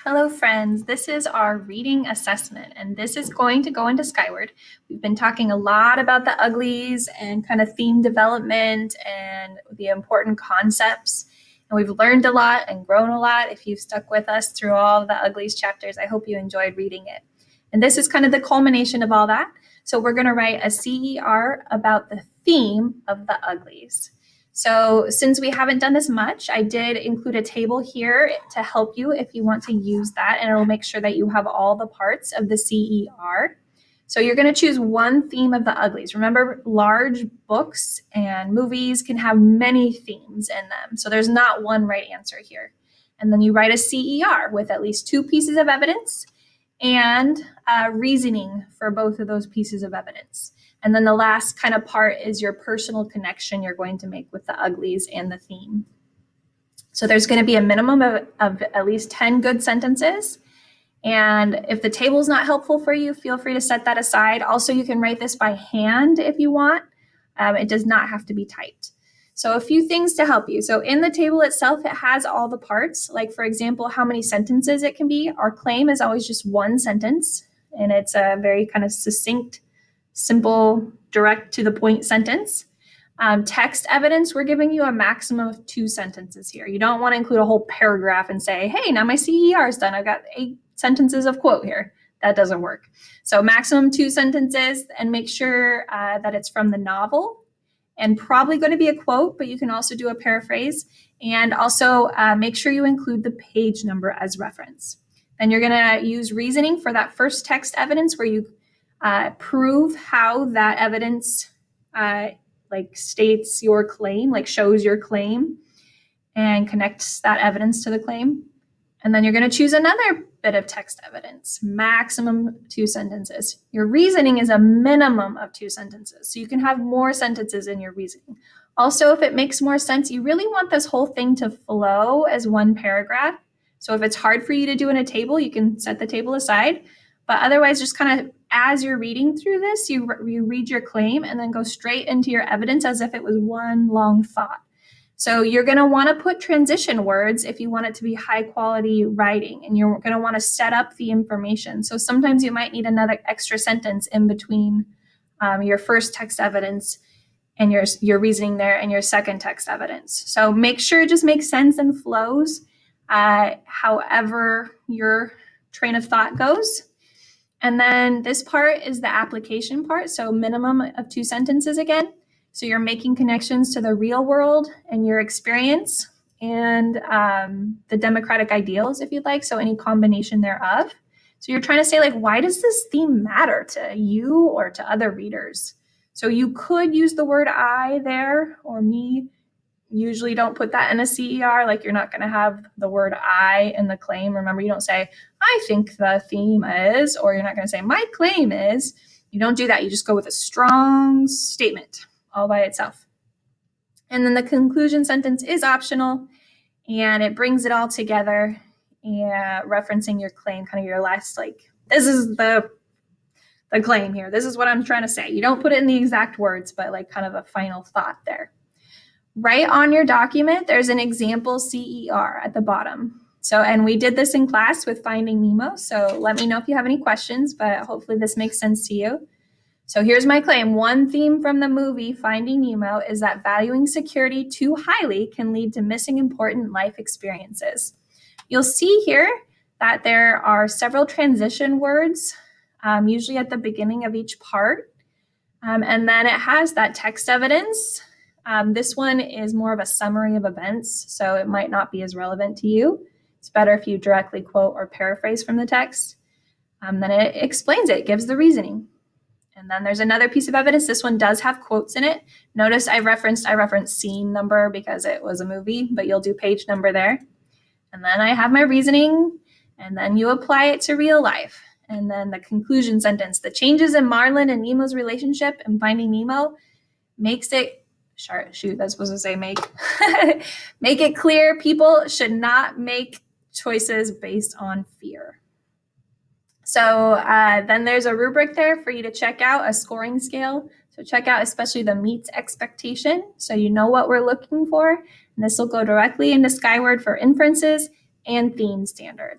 Hello, friends. This is our reading assessment, and this is going to go into Skyward. We've been talking a lot about the uglies and kind of theme development and the important concepts. And we've learned a lot and grown a lot. If you've stuck with us through all of the uglies chapters, I hope you enjoyed reading it. And this is kind of the culmination of all that. So we're going to write a CER about the theme of the uglies. So since we haven't done this much, I did include a table here to help you if you want to use that, and it'll make sure that you have all the parts of the CER. So you're going to choose one theme of the uglies. Remember, large books and movies can have many themes in them. So there's not one right answer here. And then you write a CER with at least 2 pieces of evidence and reasoning for both of those pieces of evidence. And then the last kind of part is your personal connection you're going to make with the uglies and the theme. So there's going to be a minimum of at least 10 good sentences. And if the table is not helpful for you, feel free to set that aside. Also, you can write this by hand if you want. It does not have to be typed. So a few things to help you. So in the table itself, it has all the parts, like for example, how many sentences it can be. Our claim is always just one sentence, and it's a very kind of succinct, simple, direct to the point sentence. Text evidence, we're giving you a maximum of 2 sentences here. You don't want to include a whole paragraph and say, hey, now my CER is done. I've got 8 sentences of quote here. That doesn't work. So maximum 2 sentences, and make sure that it's from the novel, and probably going to be a quote, but you can also do a paraphrase. And also make sure you include the page number as reference. Then you're going to use reasoning for that first text evidence where you prove how that evidence states your claim, shows your claim and connects that evidence to the claim. And then you're going to choose another bit of text evidence, maximum 2 sentences. Your reasoning is a minimum of 2 sentences, so you can have more sentences in your reasoning. Also, if it makes more sense, you really want this whole thing to flow as one paragraph. So if it's hard for you to do in a table, you can set the table aside. But otherwise, just kind of as you're reading through this, you read your claim and then go straight into your evidence as if it was one long thought. So you're going to want to put transition words if you want it to be high quality writing, and you're going to want to set up the information. So sometimes you might need another extra sentence in between your first text evidence and your reasoning there and your second text evidence. So make sure it just makes sense and flows however your train of thought goes. And then this part is the application part. So minimum of 2 sentences again. So you're making connections to the real world and your experience and the democratic ideals, if you'd like. So any combination thereof. So you're trying to say, why does this theme matter to you or to other readers? So you could use the word I there or me. Usually don't put that in a CER. You're not going to have the word I in the claim. Remember, you don't say, I think the theme is, or you're not going to say, my claim is. You don't do that. You just go with a strong statement all by itself. And then the conclusion sentence is optional, and it brings it all together and referencing your claim, kind of your last, this is the claim here. This is what I'm trying to say. You don't put it in the exact words, but kind of a final thought there. Right on your document, there's an example CER at the bottom. So, and we did this in class with Finding Nemo. So let me know if you have any questions, but hopefully this makes sense to you. So here's my claim. One theme from the movie Finding Nemo is that valuing security too highly can lead to missing important life experiences. You'll see here that there are several transition words, usually at the beginning of each part. And then it has that text evidence. This one is more of a summary of events, so it might not be as relevant to you. It's better if you directly quote or paraphrase from the text. Then it explains it, gives the reasoning. And then there's another piece of evidence. This one does have quotes in it. Notice I referenced scene number because it was a movie, but you'll do page number there. And then I have my reasoning, and then you apply it to real life. And then the conclusion sentence, the changes in Marlin and Nemo's relationship in Finding Nemo makes it, that's supposed to say make, make it clear people should not make choices based on fear. So then there's a rubric there for you to check out, a scoring scale. So check out especially the meets expectation, so you know what we're looking for. And this will go directly into Skyward for inferences and theme standards.